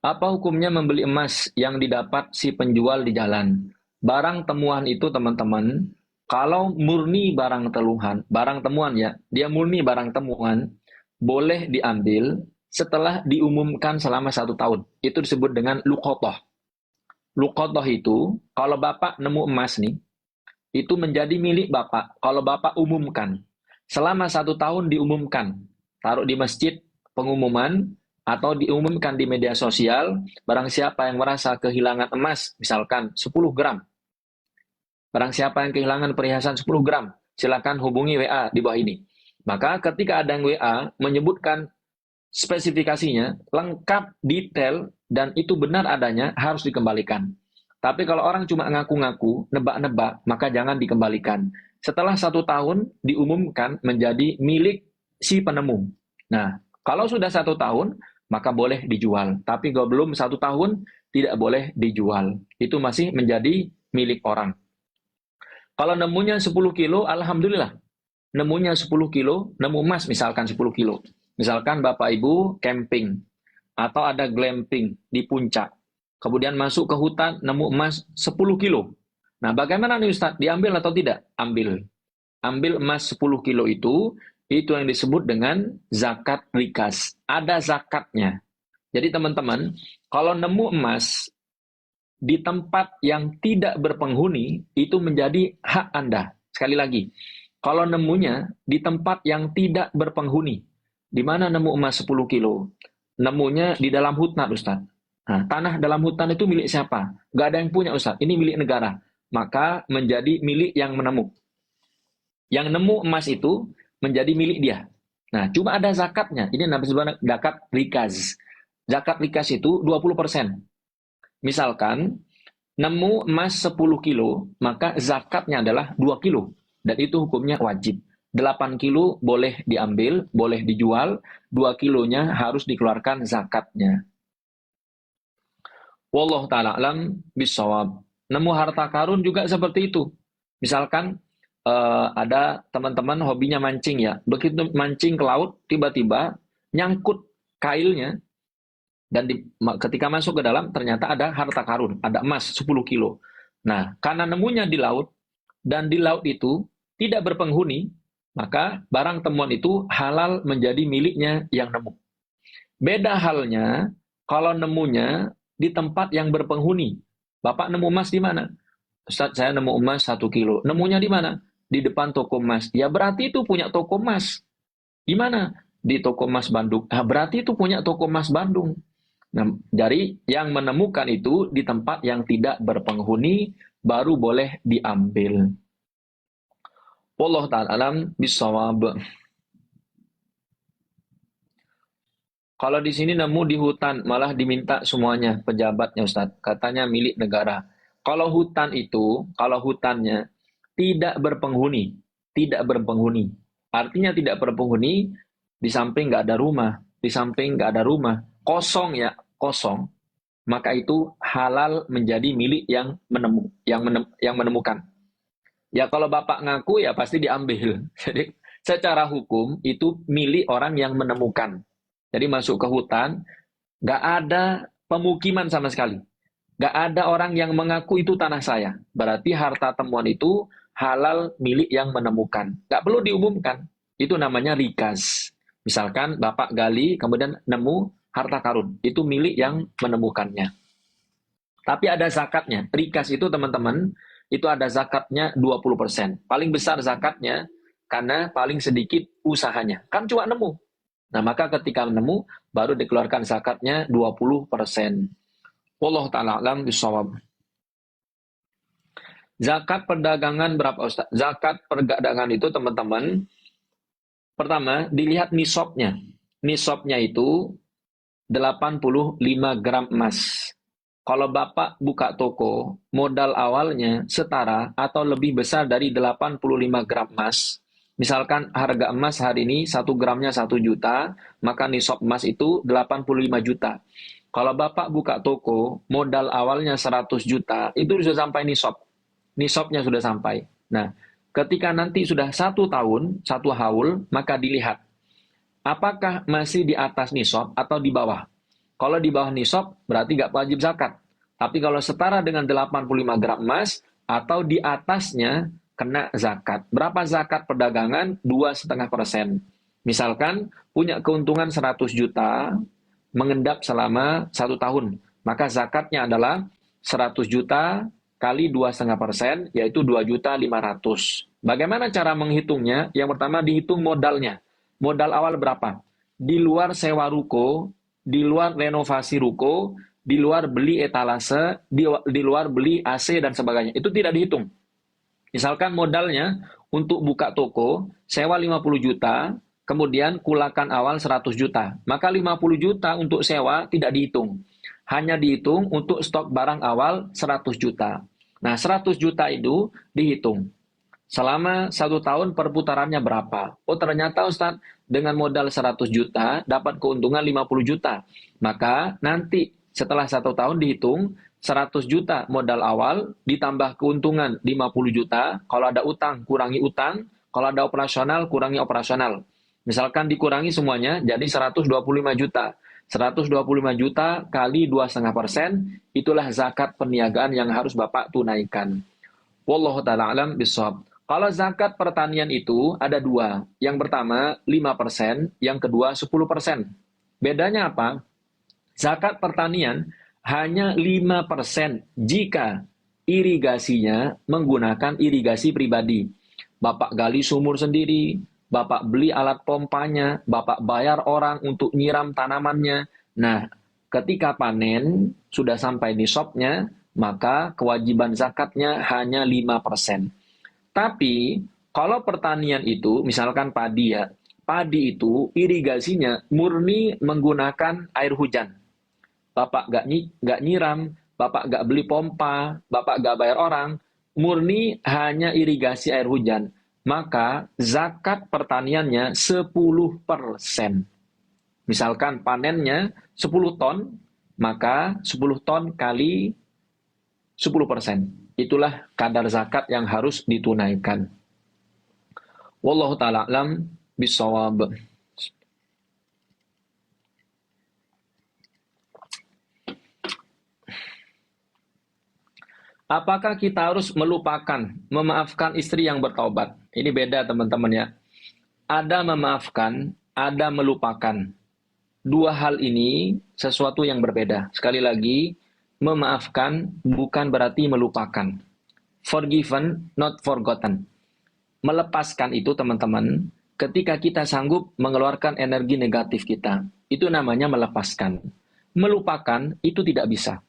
Apa hukumnya membeli emas yang didapat si penjual di jalan? Barang temuan itu teman-teman, kalau murni barang temuan ya, dia murni barang temuan, boleh diambil setelah diumumkan selama 1 tahun. Itu disebut dengan luqotoh. Luqotoh itu, kalau Bapak nemu emas nih, itu menjadi milik Bapak. Kalau Bapak umumkan, selama 1 tahun diumumkan, taruh di masjid pengumuman, atau diumumkan di media sosial, barang siapa yang merasa kehilangan emas, misalkan 10 gram, barang siapa yang kehilangan perhiasan 10 gram, silakan hubungi WA di bawah ini. Maka ketika ada yang WA menyebutkan spesifikasinya, lengkap, detail, dan itu benar adanya, harus dikembalikan. Tapi kalau orang cuma ngaku-ngaku, nebak-nebak, maka jangan dikembalikan. Setelah 1 tahun, diumumkan menjadi milik si penemu. Nah, kalau sudah 1 tahun, maka boleh dijual. Tapi kalau belum 1 tahun, tidak boleh dijual. Itu masih menjadi milik orang. Kalau nemunya 10 kilo, alhamdulillah. Nemunya 10 kilo, nemu emas misalkan 10 kilo. Misalkan Bapak Ibu camping, atau ada glamping di puncak. Kemudian masuk ke hutan, nemu emas 10 kilo. Nah, bagaimana nih Ustadz? Diambil atau tidak? Ambil. Ambil emas 10 kilo itu yang disebut dengan zakat rikas. Ada zakatnya. Jadi teman-teman, kalau nemu emas di tempat yang tidak berpenghuni, itu menjadi hak Anda. Sekali lagi, kalau nemunya di tempat yang tidak berpenghuni, di mana nemu emas 10 kilo? Nemunya di dalam hutan, Ustaz. Nah, tanah dalam hutan itu milik siapa? Gak ada yang punya, Ustaz. Ini milik negara. Maka menjadi milik yang menemu. Yang nemu emas itu menjadi milik dia. Nah, cuma ada zakatnya. Ini namanya zakat rikaz. Zakat rikaz itu 20%. Misalkan, nemu emas 10 kilo, maka zakatnya adalah 2 kilo. Dan itu hukumnya wajib. 8 kilo boleh diambil, boleh dijual, 2 kilonya harus dikeluarkan zakatnya. Wallahu ta'ala alam bisawab. Nemu harta karun juga seperti itu. Misalkan ada teman-teman hobinya mancing ya. Begitu mancing ke laut, tiba-tiba nyangkut kailnya, dan ketika masuk ke dalam ternyata ada harta karun, ada emas 10 kilo. Nah, karena nemunya di laut, dan di laut itu tidak berpenghuni, maka barang temuan itu halal menjadi miliknya yang nemu. Beda halnya kalau nemunya di tempat yang berpenghuni. Bapak nemu emas di mana? Ustaz, saya nemu emas 1 kilo. Nemunya di mana? Di depan toko emas. Ya berarti itu punya toko emas. Di mana? Di toko emas Bandung. Nah, berarti itu punya toko emas Bandung. Nah, dari yang menemukan itu di tempat yang tidak berpenghuni, baru boleh diambil. Wallahu ta'ala alam bisawab. Kalau di sini nemu di hutan, malah diminta semuanya pejabatnya Ustadz. Katanya milik negara. Kalau hutan itu, kalau hutannya tidak berpenghuni, tidak berpenghuni. Artinya tidak berpenghuni, di samping nggak ada rumah, di samping nggak ada rumah, kosong ya, kosong. Maka itu halal menjadi milik yang yang menemukan. Ya kalau Bapak ngaku ya pasti diambil. Jadi secara hukum itu milik orang yang menemukan. Jadi masuk ke hutan, nggak ada pemukiman sama sekali. Nggak ada orang yang mengaku itu tanah saya. Berarti harta temuan itu halal milik yang menemukan. Nggak perlu diumumkan. Itu namanya rikas. Misalkan Bapak gali, kemudian nemu harta karun. Itu milik yang menemukannya. Tapi ada zakatnya. Rikas itu teman-teman, itu ada zakatnya 20%. Paling besar zakatnya, karena paling sedikit usahanya. Kan cuma nemu. Nah, maka ketika menemu, baru dikeluarkan zakatnya 20%. Wallahu ta'ala alam bisawab. Zakat perdagangan berapa Ustaz? Zakat perdagangan itu teman-teman, pertama dilihat nisabnya. Nisabnya itu 85 gram emas. Kalau Bapak buka toko, modal awalnya setara atau lebih besar dari 85 gram emas, misalkan harga emas hari ini 1 gramnya 1 juta, maka nisab emas itu 85 juta. Kalau Bapak buka toko, modal awalnya 100 juta, itu sudah sampai nisab. Nisabnya sudah sampai. Nah, ketika nanti sudah 1 tahun, 1 haul, maka dilihat apakah masih di atas nisab atau di bawah. Kalau di bawah nisab berarti nggak wajib zakat. Tapi kalau setara dengan 85 gram emas atau di atasnya kena zakat. Berapa zakat perdagangan? 2,5%. Misalkan punya keuntungan 100 juta, mengendap selama 1 tahun. Maka zakatnya adalah 100 juta kali 2,5%, yaitu 2.500.000. Bagaimana cara menghitungnya? Yang pertama dihitung modalnya. Modal awal berapa? Di luar sewa ruko, di luar renovasi ruko, di luar beli etalase, di luar beli AC dan sebagainya. Itu tidak dihitung. Misalkan modalnya untuk buka toko, sewa 50 juta, kemudian kulakan awal 100 juta. Maka 50 juta untuk sewa tidak dihitung. Hanya dihitung untuk stok barang awal 100 juta. Nah, 100 juta itu dihitung. Selama 1 tahun perputarannya berapa? Oh, ternyata Ustaz, dengan modal 100 juta dapat keuntungan 50 juta. Maka nanti setelah 1 tahun dihitung 100 juta modal awal ditambah keuntungan 50 juta. Kalau ada utang, kurangi utang. Kalau ada operasional, kurangi operasional. Misalkan dikurangi semuanya jadi 125 juta. 125 juta kali 2,5%, itulah zakat perniagaan yang harus Bapak tunaikan. Wallahu ta'ala alam bishawab. Kalau zakat pertanian itu ada dua. Yang pertama 5%, yang kedua 10%. Bedanya apa? Zakat pertanian hanya 5% jika irigasinya menggunakan irigasi pribadi. Bapak gali sumur sendiri, Bapak beli alat pompanya, Bapak bayar orang untuk nyiram tanamannya. Nah, ketika panen sudah sampai nisabnya, maka kewajiban zakatnya hanya 5%. Tapi kalau pertanian itu, misalkan padi ya, padi itu irigasinya murni menggunakan air hujan. Bapak nggak nyiram, Bapak nggak beli pompa, Bapak nggak bayar orang, murni hanya irigasi air hujan. Maka zakat pertaniannya 10%. Misalkan panennya 10 ton, maka 10 ton kali 10%. Itulah kadar zakat yang harus ditunaikan. Wallahu ta'ala alam bisawab. Apakah kita harus melupakan, memaafkan istri yang bertaubat? Ini beda teman-teman ya. Ada memaafkan, ada melupakan. Dua hal ini sesuatu yang berbeda. Sekali lagi, memaafkan bukan berarti melupakan. Forgiven, not forgotten. Melepaskan itu teman-teman, ketika kita sanggup mengeluarkan energi negatif kita. Itu namanya melepaskan. Melupakan itu tidak bisa.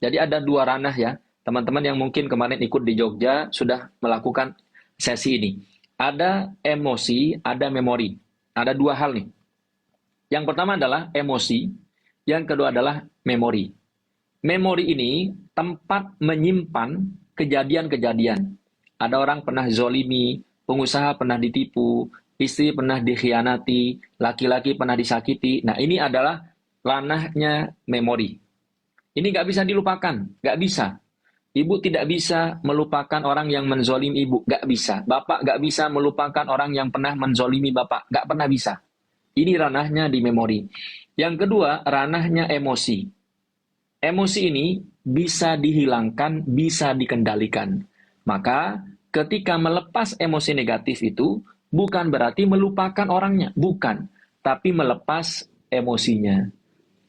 Jadi ada dua ranah ya. Teman-teman yang mungkin kemarin ikut di Jogja sudah melakukan sesi ini. Ada emosi, ada memori. Ada dua hal nih. Yang pertama adalah emosi, yang kedua adalah memori. Memori ini tempat menyimpan kejadian-kejadian. Ada orang pernah zolimi, pengusaha pernah ditipu, istri pernah dikhianati, laki-laki pernah disakiti. Nah, ini adalah ranahnya memori. Ini nggak bisa dilupakan, nggak bisa. Ibu tidak bisa melupakan orang yang menzolimi ibu, nggak bisa. Bapak nggak bisa melupakan orang yang pernah menzolimi bapak, nggak pernah bisa. Ini ranahnya di memori. Yang kedua, ranahnya emosi. Emosi ini bisa dihilangkan, bisa dikendalikan. Maka ketika melepas emosi negatif itu, bukan berarti melupakan orangnya, bukan. Tapi melepas emosinya.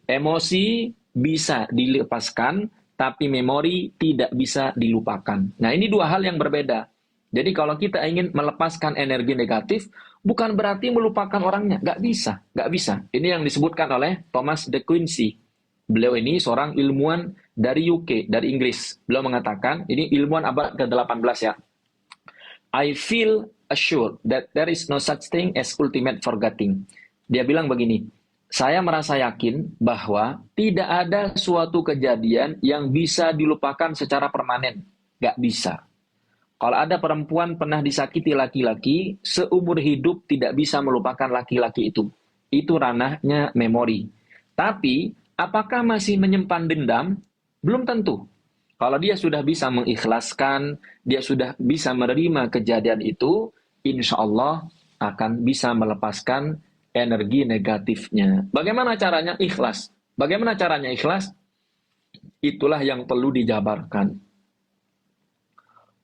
Emosi bisa dilepaskan, tapi memori tidak bisa dilupakan. Nah, ini dua hal yang berbeda. Jadi kalau kita ingin melepaskan energi negatif, bukan berarti melupakan orangnya. Nggak bisa, nggak bisa. Ini yang disebutkan oleh Thomas de Quincey. Beliau ini seorang ilmuwan dari UK, dari Inggris. Beliau mengatakan, ini ilmuwan abad ke-18 ya. I feel assured that there is no such thing as ultimate forgetting. Dia bilang begini, saya merasa yakin bahwa tidak ada suatu kejadian yang bisa dilupakan secara permanen. Nggak bisa. Kalau ada perempuan pernah disakiti laki-laki, seumur hidup tidak bisa melupakan laki-laki itu. Itu ranahnya memori. Tapi, apakah masih menyimpan dendam? Belum tentu. Kalau dia sudah bisa mengikhlaskan, dia sudah bisa menerima kejadian itu, insya Allah akan bisa melepaskan energi negatifnya. Bagaimana caranya? Ikhlas. Bagaimana caranya ikhlas? Itulah yang perlu dijabarkan.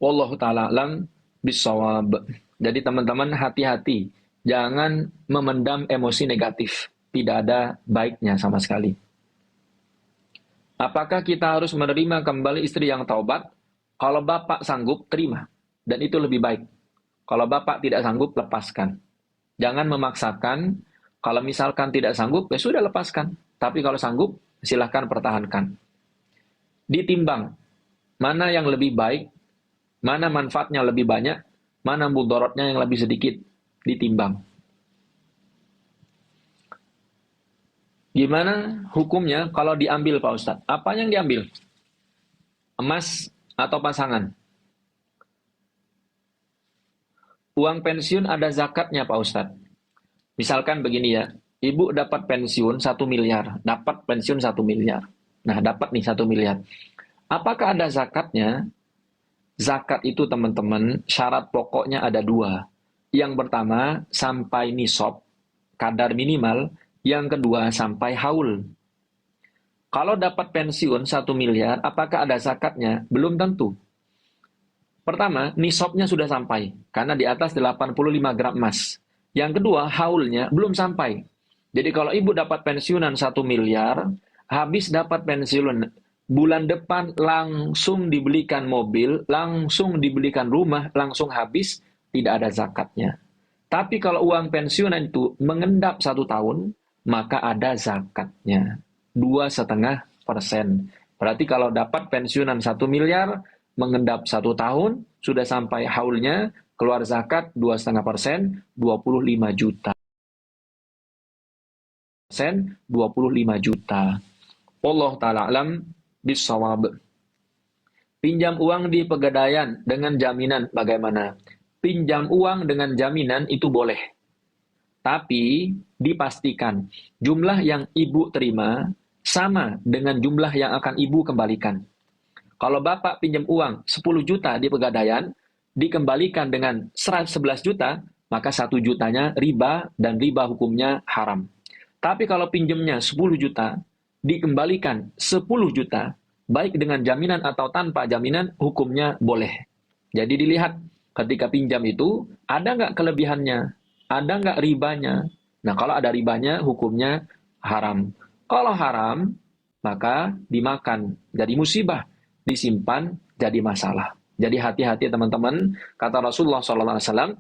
Wallahu ta'ala alam bisawab. Jadi teman-teman hati-hati. Jangan memendam emosi negatif. Tidak ada baiknya sama sekali. Apakah kita harus menerima kembali istri yang taubat? Kalau bapak sanggup, terima. Dan itu lebih baik. Kalau bapak tidak sanggup, lepaskan. Jangan memaksakan. Kalau misalkan tidak sanggup, ya sudah lepaskan. Tapi kalau sanggup, silahkan pertahankan. Ditimbang. Mana yang lebih baik, mana manfaatnya lebih banyak, mana mudaratnya yang lebih sedikit, ditimbang. Gimana hukumnya kalau diambil Pak Ustadz? Apa yang diambil? Emas atau pasangan? Uang pensiun ada zakatnya Pak Ustadz. Misalkan begini ya, ibu dapat pensiun 1 miliar, dapat pensiun 1 miliar. Nah, dapat nih 1 miliar. Apakah ada zakatnya? Zakat itu teman-teman, syarat pokoknya ada 2. Yang pertama, sampai nisab, kadar minimal. Yang kedua, sampai haul. Kalau dapat pensiun 1 miliar, apakah ada zakatnya? Belum tentu. Pertama, nisabnya sudah sampai, karena di atas 85 gram emas. Yang kedua, haulnya belum sampai. Jadi kalau ibu dapat pensiunan 1 miliar, habis dapat pensiun, bulan depan langsung dibelikan mobil, langsung dibelikan rumah, langsung habis, tidak ada zakatnya. Tapi kalau uang pensiunan itu mengendap 1 tahun, maka ada zakatnya. 2,5%. Berarti kalau dapat pensiunan 1 miliar, mengendap 1 tahun, sudah sampai haulnya, keluar zakat 2,5%, 25 juta. 25 juta. Allah Ta'ala alam bisawab. Pinjam uang di Pegadaian dengan jaminan bagaimana? Pinjam uang dengan jaminan itu boleh. Tapi dipastikan jumlah yang ibu terima sama dengan jumlah yang akan ibu kembalikan. Kalau bapak pinjam uang 10 juta di Pegadaian, dikembalikan dengan 11 juta, maka 1 jutanya riba dan riba hukumnya haram. Tapi kalau pinjamnya 10 juta, dikembalikan 10 juta, baik dengan jaminan atau tanpa jaminan, hukumnya boleh. Jadi dilihat ketika pinjam itu, ada nggak kelebihannya? Ada nggak ribanya? Nah, kalau ada ribanya, hukumnya haram. Kalau haram, maka dimakan. Jadi musibah. Disimpan, jadi masalah. Jadi hati-hati teman-teman. Kata Rasulullah SAW,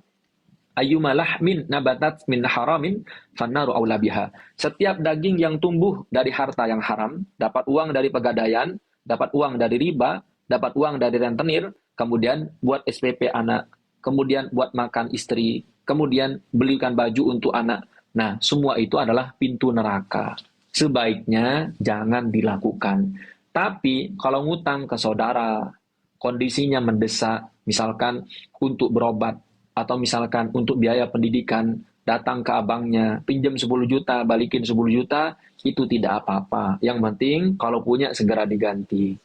ayyuma lahmin nabatat min haramin fannaru aula biha. Setiap daging yang tumbuh dari harta yang haram, dapat uang dari Pegadaian, dapat uang dari riba, dapat uang dari rentenir, kemudian buat SPP anak, kemudian buat makan istri, kemudian belikan baju untuk anak. Nah, semua itu adalah pintu neraka. Sebaiknya jangan dilakukan. Tapi kalau ngutang ke saudara, kondisinya mendesak, misalkan untuk berobat, atau misalkan untuk biaya pendidikan, datang ke abangnya, pinjam 10 juta, balikin 10 juta, itu tidak apa-apa. Yang penting kalau punya segera diganti.